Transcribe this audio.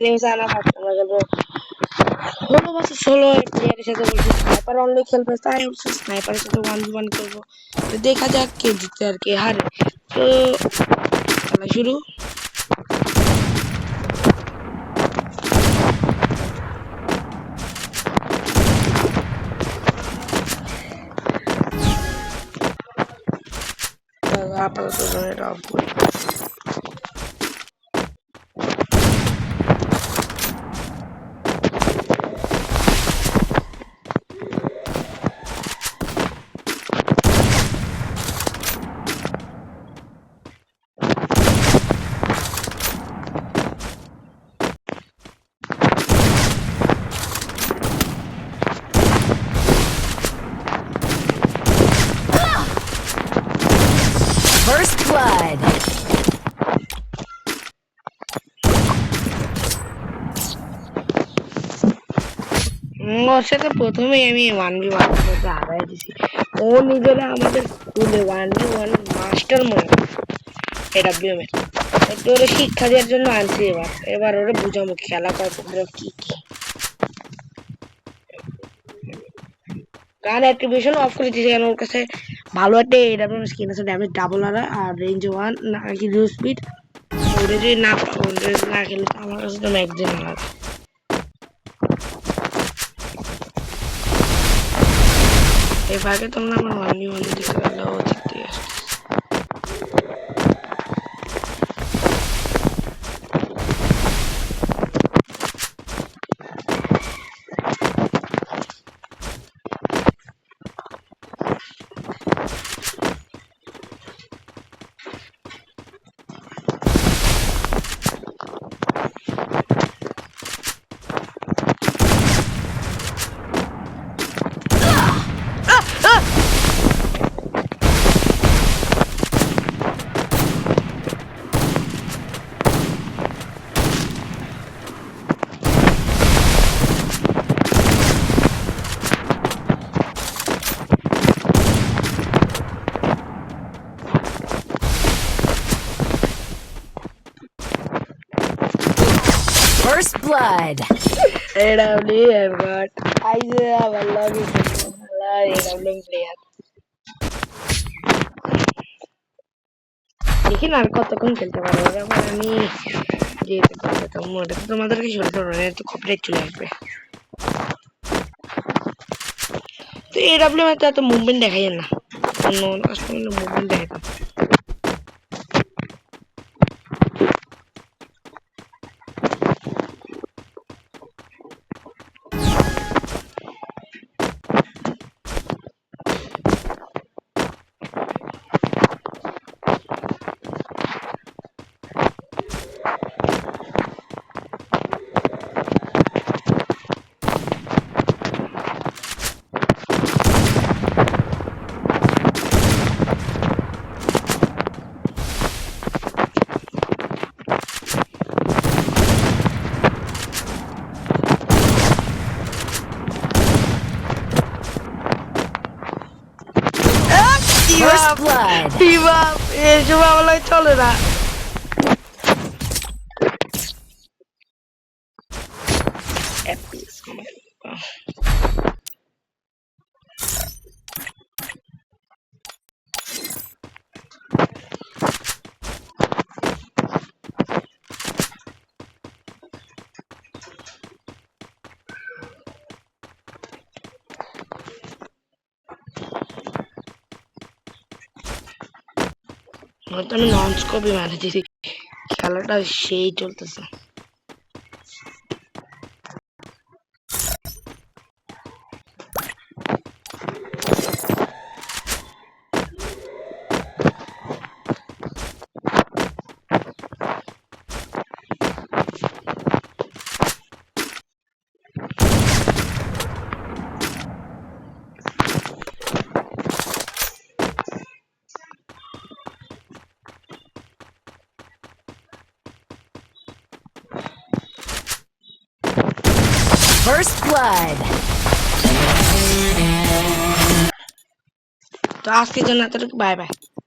নেমেছে আনা ফার্স্ট আমরা খেলবো 16 প্লেয়ারের সাথে বলছি স্নাইপার অনলি খেলবে তাই হচ্ছে স্নাইপারের সাথে 1v1 করবো তো দেখা যাক কে জিতে আর কে হারে তো খেলা শুরু আপাতত এটা অফ করি First blood. ওর সাথে প্রথমেই আমি 1v1 করতে হারাই দিছি ও নিজেরা আমাদের স্কুলে 1v1 মাস্টার মনে এডব্লিউএম এর একটু ওরে শিক্ষা দেওয়ার জন্য আনছি এবার ওরে বুঝাবো খেলা কয় প্রকার কি কি গান অ্যাক্টিভেশন অফ করে দিয়েছে কারণ ওর কাছে ভালো একটা এডব্লিউএম স্কিন আছে ড্যামেজ ডাবল আর রেঞ্জ 1 নাকি রিউ স্পিড ওরে যদি না খেলে আমার কাছে তো ম্যাগজিন না এই ভাগে তোমরা আমার 1v1 দেখতে পারলে ও দেখতে আসছে First blood. AWM got Isaiah Wallaby AWM player দেখি না আর কতক্ষণ খেলতে পারবো যখন আমি যেতে পারবো তখন ওটা তো তোমাদেরকে শুনতে পারবো না তো কপিরাইট চলে আসবে তো AWM এ তো এত মুভমেন্ট দেখাই না অন্য কাস্টমার মুভমেন্ট দেখাতাম First blood. Team up! এসব আমার চলে না আমি নন স্কোপই মারি দিছি খেলাটা সেই চলতেছে First blood. তো আজকের জন্য এতটুকু বাই বাই